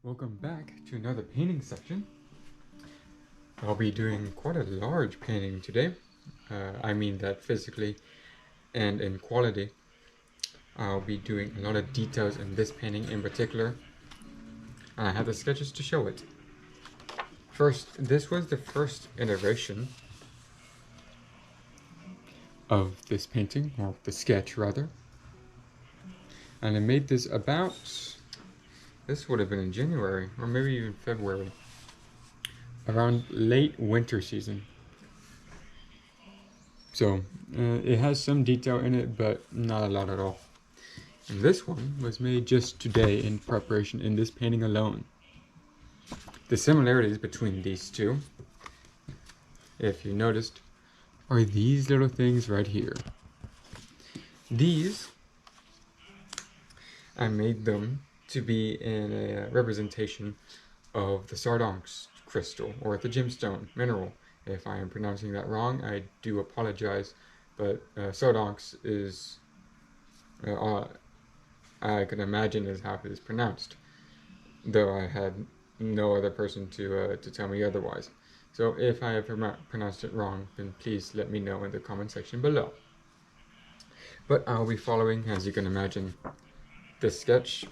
Welcome back to another painting section. I'll be doing quite a large painting today. I mean that physically and in quality. I'll be doing a lot of details in this painting in particular. I have the sketches to show it. First, this was the first iteration of this painting, or the sketch rather. And I made this about, this would have been in January, or maybe even February. Around late winter season. So it has some detail in it, but not a lot at all. And this one was made just today in preparation in this painting alone. The similarities between these two, if you noticed, are these little things right here. These, I made them to be in a representation of the Sardonyx crystal, or the gemstone mineral. If I am pronouncing that wrong, I do apologize, but Sardonyx is, I can imagine is how it is pronounced, though I had no other person to tell me otherwise. So if I have pronounced it wrong, then please let me know in the comment section below. But I'll be following, as you can imagine, this sketch.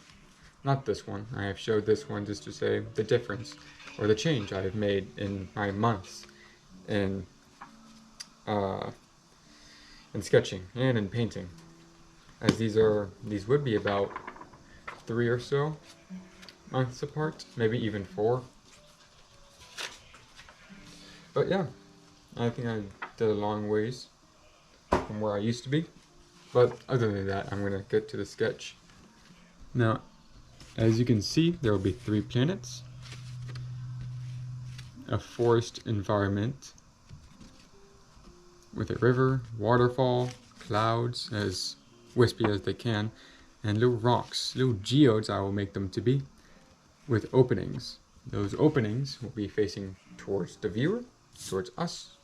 Not this one. I have showed this one just to say the difference or the change I have made in my months in sketching and in painting, as these would be about 3 or so months apart, maybe even 4. But yeah, I think I did a long ways from where I used to be. But other than that, I'm gonna get to the sketch now. As you can see, there will be 3 planets, a forest environment with a river, waterfall, clouds as wispy as they can, and little rocks, little geodes I will make them to be, with openings. Those openings will be facing towards the viewer, towards us,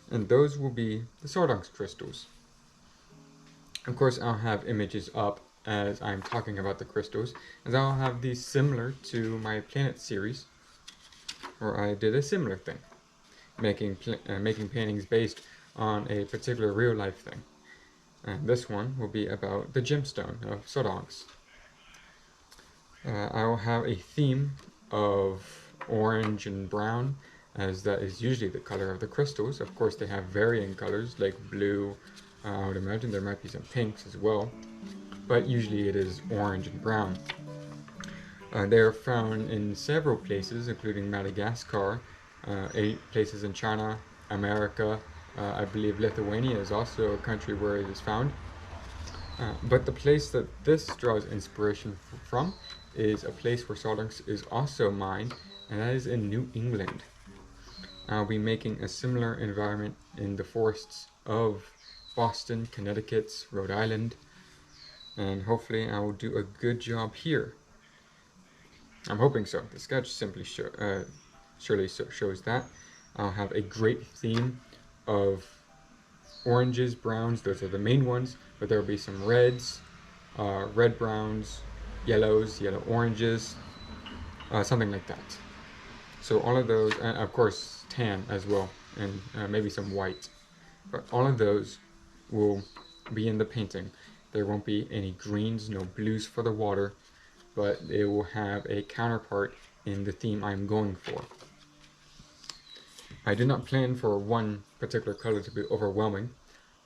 and those will be the Sardonyx crystals. Of course, I'll have images up as I'm talking about the crystals, as I'll have these similar to my planet series, where I did a similar thing, making paintings based on a particular real-life thing. And this one will be about the gemstone of Sardonyx. I will have a theme of orange and brown, as that is usually the color of the crystals. Of course, they have varying colors like blue. I would imagine there might be some pinks as well, but usually it is orange and brown. They are found in several places, including Madagascar, 8 places in China, America. I believe Lithuania is also a country where it is found. But the place that this draws inspiration from is a place where Sardonyx is also mined, and that is in New England. I'll be making a similar environment in the forests of Boston, Connecticut, Rhode Island, and hopefully I will do a good job here. I'm hoping so. The sketch simply surely shows that. I'll have a great theme of oranges, browns, those are the main ones, but there will be some reds, red browns, yellows, yellow oranges, something like that. So all of those, and of course tan as well, and maybe some white. But all of those will be in the painting. There won't be any greens, no blues for the water, but it will have a counterpart in the theme I'm going for. I did not plan for one particular color to be overwhelming.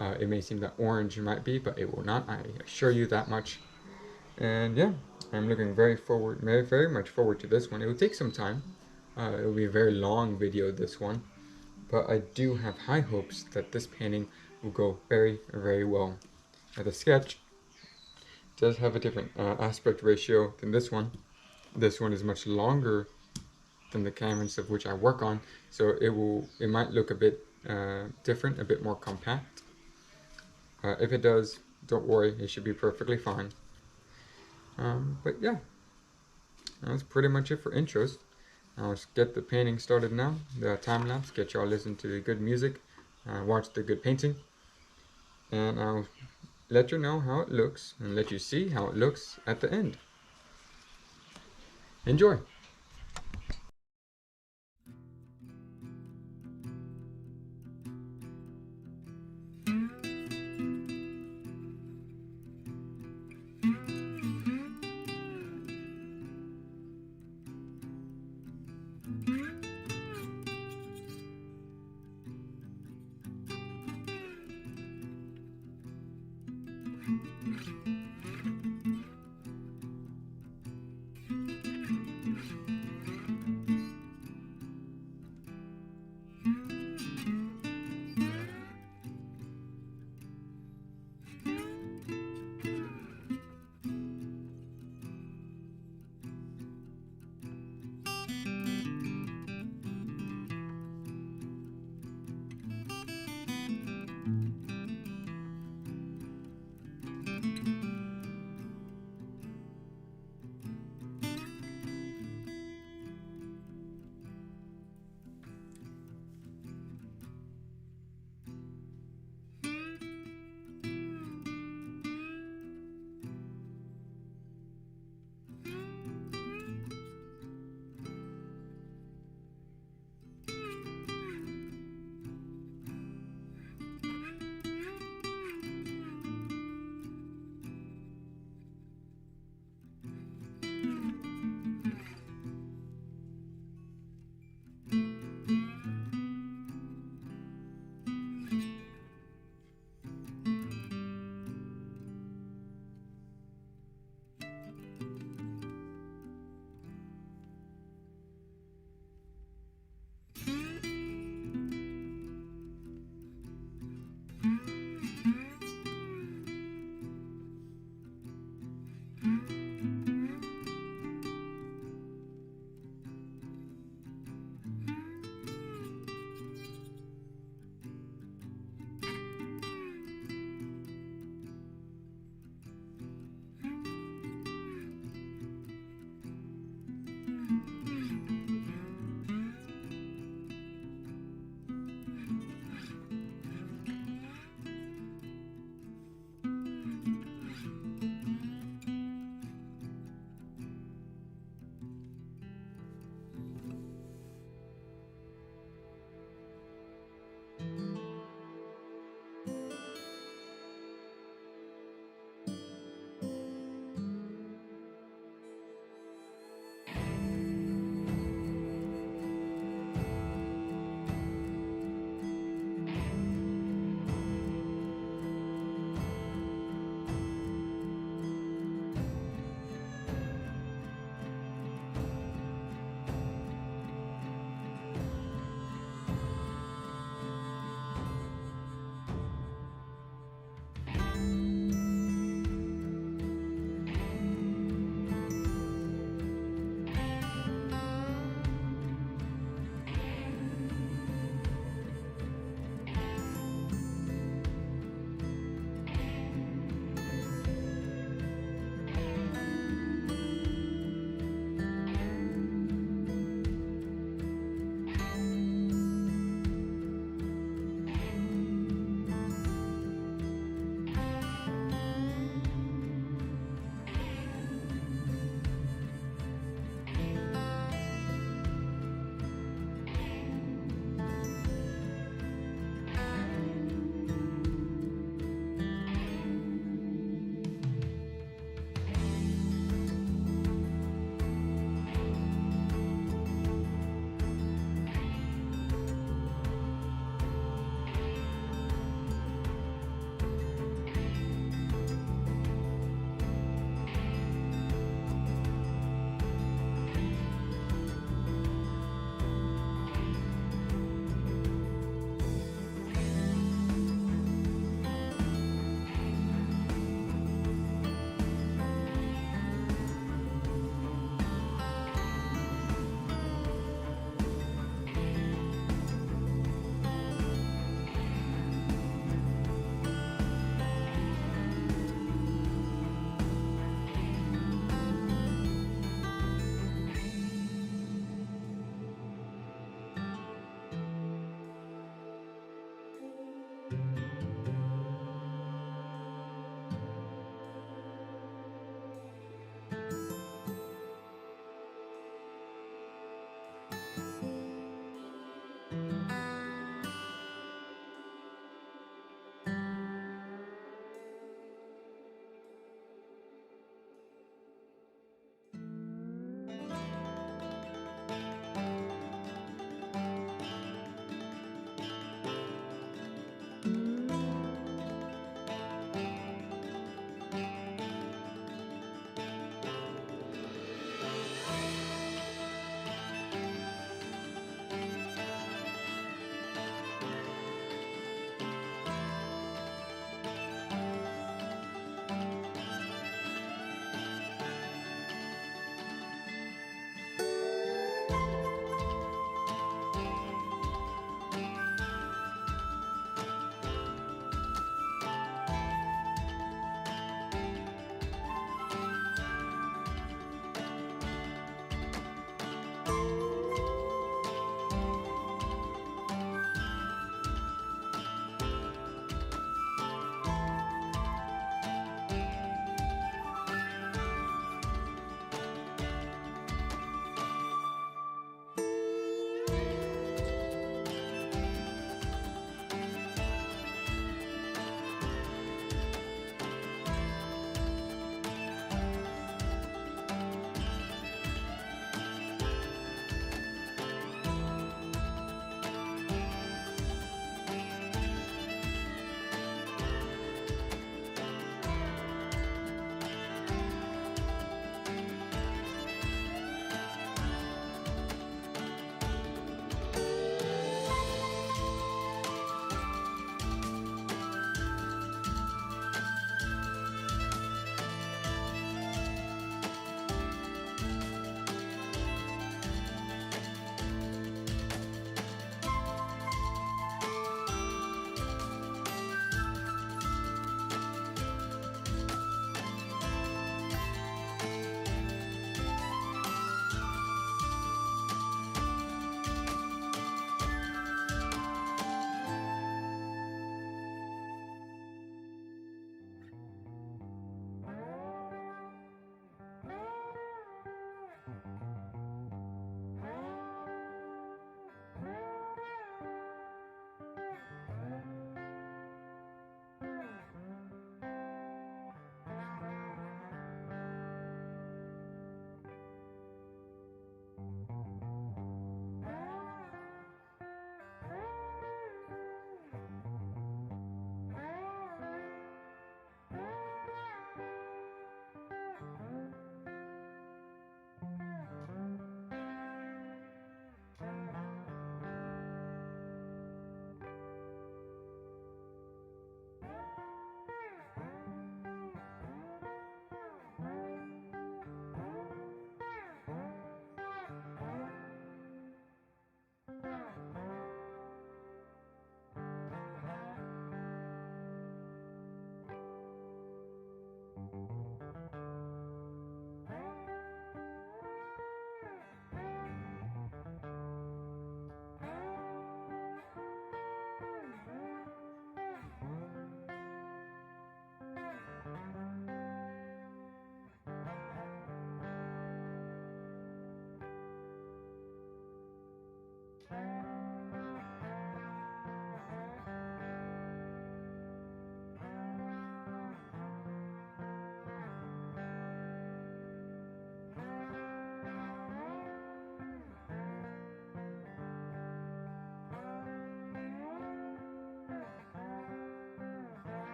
It may seem that orange might be, but it will not, I assure you that much. And yeah, I'm looking very much forward to this one. It will take some time. It will be a very long video, this one, but I do have high hopes that this painting will go very, very well. The sketch does have a different aspect ratio than this one. This one is much longer than the canvas of which I work on, so it might look a bit different, a bit more compact. If it does, don't worry, it should be perfectly fine. But yeah, that's pretty much it for intros. Let's get the painting started now, the time lapse, get y'all listen to the good music, watch the good painting, and I'll let you know how it looks and let you see how it looks at the end. Enjoy!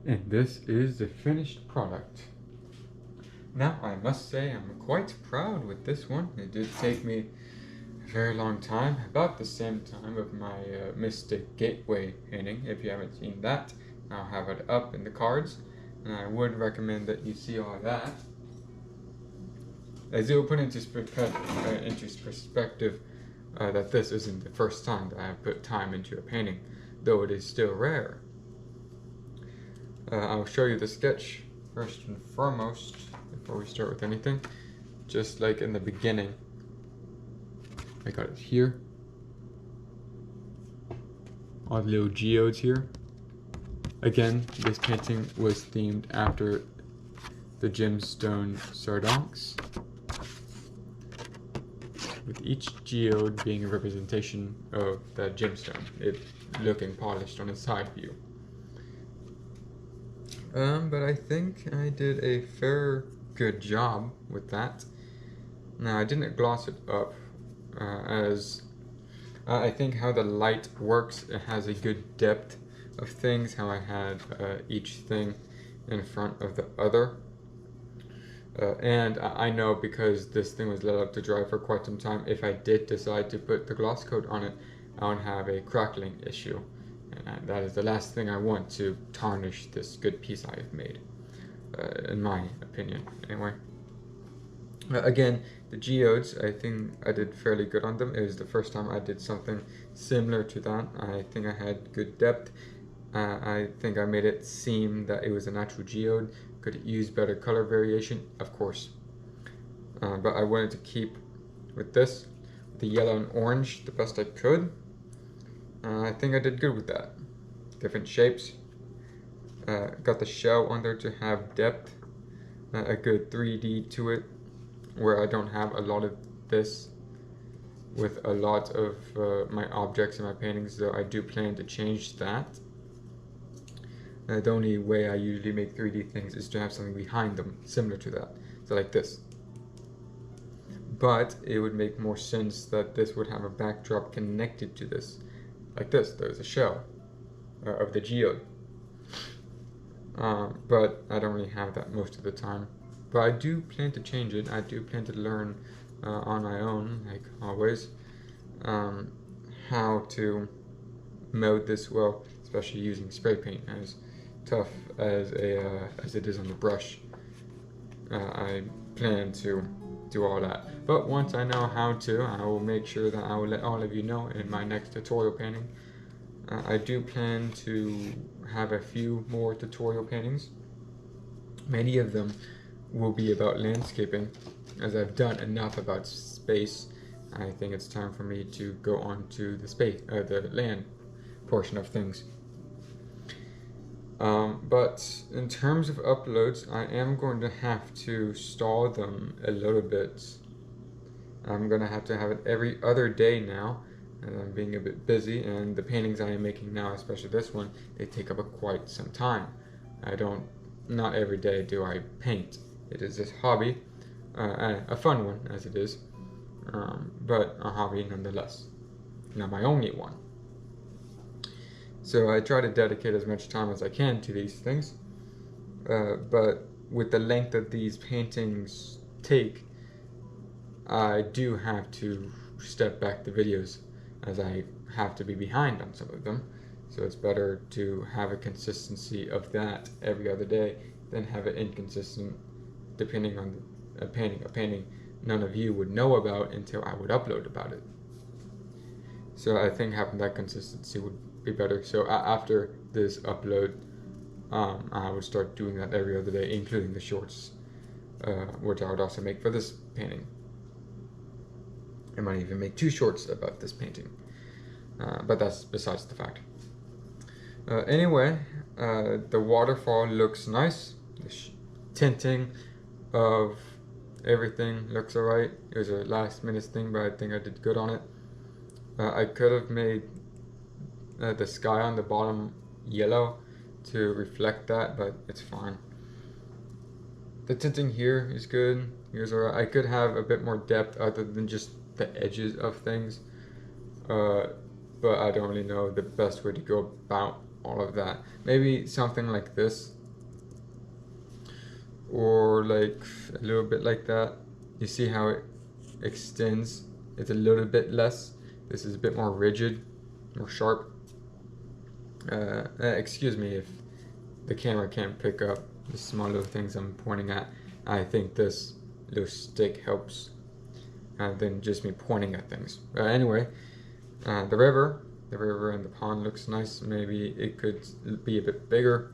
And this is the finished product. Now, I must say I'm quite proud with this one. It did take me a very long time, about the same time of my Mystic Gateway painting. If you haven't seen that, I'll have it up in the cards. And I would recommend that you see all that. As it will put into perspective that this isn't the first time that I have put time into a painting, though it is still rare. I'll show you the sketch first and foremost before we start with anything. Just like in the beginning, I got it here. All the little geodes here. Again, this painting was themed after the gemstone Sardonyx, with each geode being a representation of that gemstone, it looking polished on its side view. But I think I did a fair good job with that. Now, I didn't gloss it up, as I think how the light works, it has a good depth of things, how I had each thing in front of the other. And I know, because this thing was let up to dry for quite some time, if I did decide to put the gloss coat on it, I would have a crackling issue. And that is the last thing I want to tarnish this good piece I have made, in my opinion, anyway. Again, the geodes, I think I did fairly good on them. It was the first time I did something similar to that. I think I had good depth. I think I made it seem that it was a natural geode. Could it use better color variation? Of course. But I wanted to keep with this, the yellow and orange, the best I could. I think I did good with that. Different shapes. Got the shell on there to have depth. A good 3D to it, where I don't have a lot of this with a lot of my objects in my paintings, though I do plan to change that. The only way I usually make 3D things is to have something behind them, similar to that. So like this. But it would make more sense that this would have a backdrop connected to this. Like this, there's a shell of the geode. But I don't really have that most of the time. But I do plan to change it. I do plan to learn on my own, like always, how to mode this well, especially using spray paint, as tough as it is on the brush. I plan to do all that. But once I know how to, I will make sure that I will let all of you know in my next tutorial painting. I do plan to have a few more tutorial paintings. Many of them will be about landscaping, as I've done enough about space. I think it's time for me to go on to the land portion of things. But in terms of uploads, I am going to have to stall them a little bit. I'm going to have it every other day now, and I'm being a bit busy, and the paintings I am making now, especially this one, they take up quite some time. Not every day do I paint. It is this hobby, a fun one as it is, but a hobby nonetheless. Not my only one. So I try to dedicate as much time as I can to these things, but with the length that these paintings take, I do have to step back the videos, as I have to be behind on some of them. So it's better to have a consistency of that every other day than have it inconsistent depending on a painting none of you would know about until I would upload about it. So I think having that consistency would be better. So after this upload, I would start doing that every other day, including the shorts, which I would also make for this painting. I might even make 2 shorts about this painting, but that's besides the fact. Anyway, the waterfall looks nice. The tinting of everything looks alright. It was a last minute thing, but I think I did good on it. I could have made the sky on the bottom yellow to reflect that, but it's fine. The tinting here is good. Here's alright. I could have a bit more depth other than just the edges of things, but I don't really know the best way to go about all of that. Maybe something like this, or like a little bit like that. You see how it extends? It's a little bit less. This is a bit more rigid, more sharp. Excuse me if the camera can't pick up the small little things I'm pointing at. I think this little stick helps than just me pointing at things. Anyway, the river and the pond looks nice. Maybe it could be a bit bigger.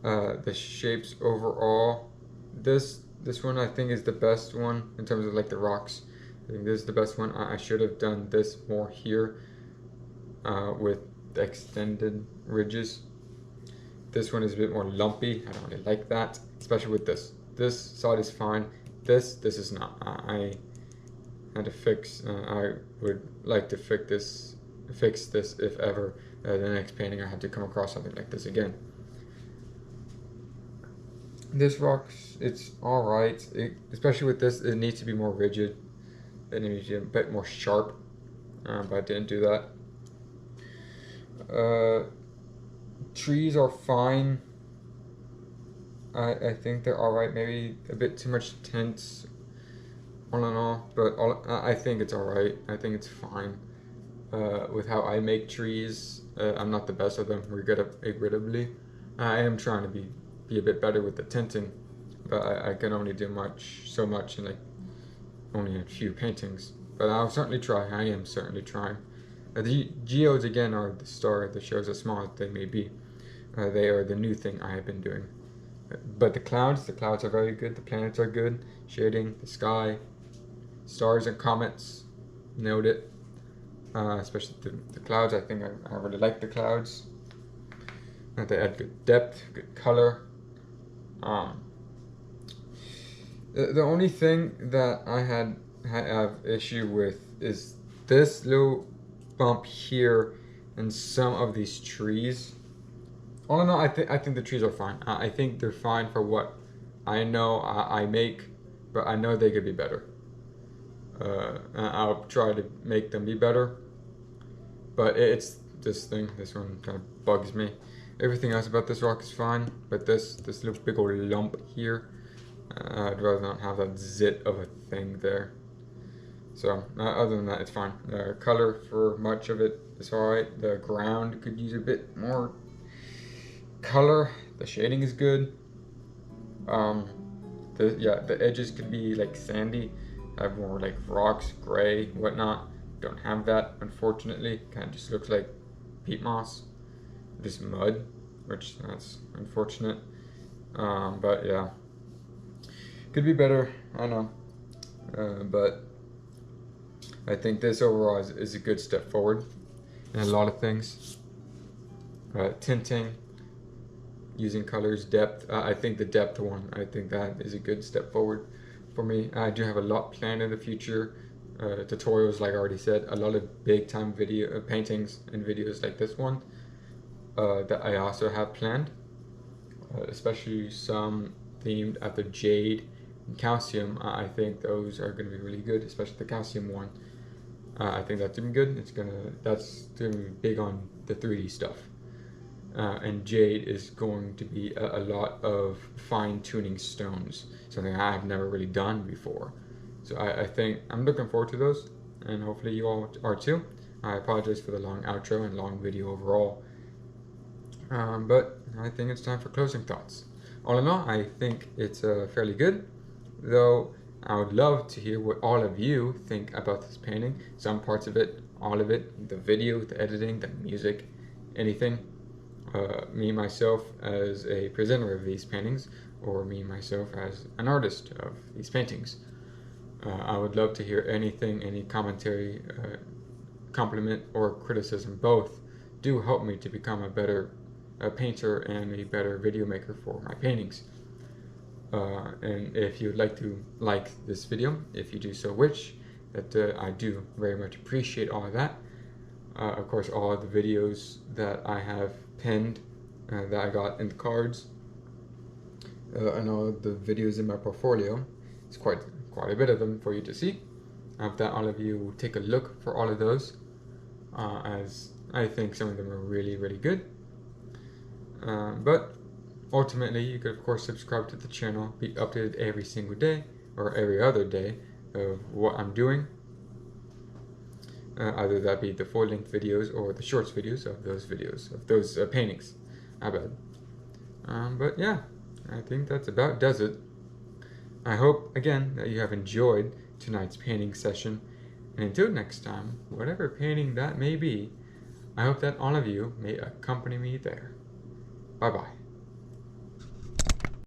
The shapes overall, this one I think is the best one in terms of like the rocks. I think this is the best one. I should have done this more here with the extended ridges. This one is a bit more lumpy. I don't really like that, especially with this. This side is fine. This is not. I had to fix. I would like to fix this if ever the next painting I had to come across something like this again. This rock, it's all right. Especially with this, it needs to be more rigid. It needs to be a bit more sharp, but I didn't do that. Trees are fine. I think they're alright. Maybe a bit too much tints all in all, but I think it's alright. I think it's fine. With how I make trees, I'm not the best at them, regrettably. I am trying to be a bit better with the tinting, but I can only do so much in like only a few paintings. But I'll certainly try. I am certainly trying. The geodes again are the star that shows how small as they may be. They are the new thing I have been doing. But the clouds are very good. The planets are good. Shading, the sky, stars and comets, nailed it. Especially the clouds. I think I really like the clouds. They add good depth, good color. The only thing that I have issue with is this little bump here and some of these trees. All in all, I think the trees are fine. I think they're fine for what I know I make, but I know they could be better. I'll try to make them be better, but it's this one kind of bugs me. Everything else about this rock is fine, but this little big old lump here, I'd rather not have that zit of a thing there. So other than that, it's fine. Color for much of it is alright. The ground could use a bit more color. The shading is good. The edges could be like sandy, have more like rocks, gray, whatnot. Don't have that, unfortunately. Kind of just looks like peat moss, just mud, which that's unfortunate. But yeah, could be better. I know, but I think this overall is a good step forward in a lot of things. Tinting, using colors, depth. I think the depth one, I think that is a good step forward for me. I do have a lot planned in the future. Tutorials, like I already said, a lot of big time video paintings and videos like this one that I also have planned, especially some themed after jade and calcium. I think those are going to be really good, especially the calcium one. I think that's gonna be good. That's gonna be big on the 3D stuff. And jade is going to be a lot of fine-tuning stones, something I have never really done before. So I think I'm looking forward to those, and hopefully you all are too. I apologize for the long outro and long video overall, but I think it's time for closing thoughts. All in all, I think it's fairly good, though I would love to hear what all of you think about this painting. Some parts of it, all of it, the video, the editing, the music, anything. Me myself as a presenter of these paintings, or me myself as an artist of these paintings. I would love to hear anything, any commentary, compliment or criticism. Both do help me to become a better painter and a better video maker for my paintings. And if you'd like to like this video, if you do so wish, that I do very much appreciate all of that. Of course, all of the videos that I have pinned that I got in the cards, and all of the videos in my portfolio. It's quite a bit of them for you to see. I hope that all of you take a look for all of those, as I think some of them are really, really good. But ultimately, you could of course subscribe to the channel, be updated every single day or every other day of what I'm doing. Either that be the full-length videos or the shorts videos, of those paintings. I bet. But yeah, I think that's about does it. I hope, again, that you have enjoyed tonight's painting session. And until next time, whatever painting that may be, I hope that all of you may accompany me there. Bye-bye.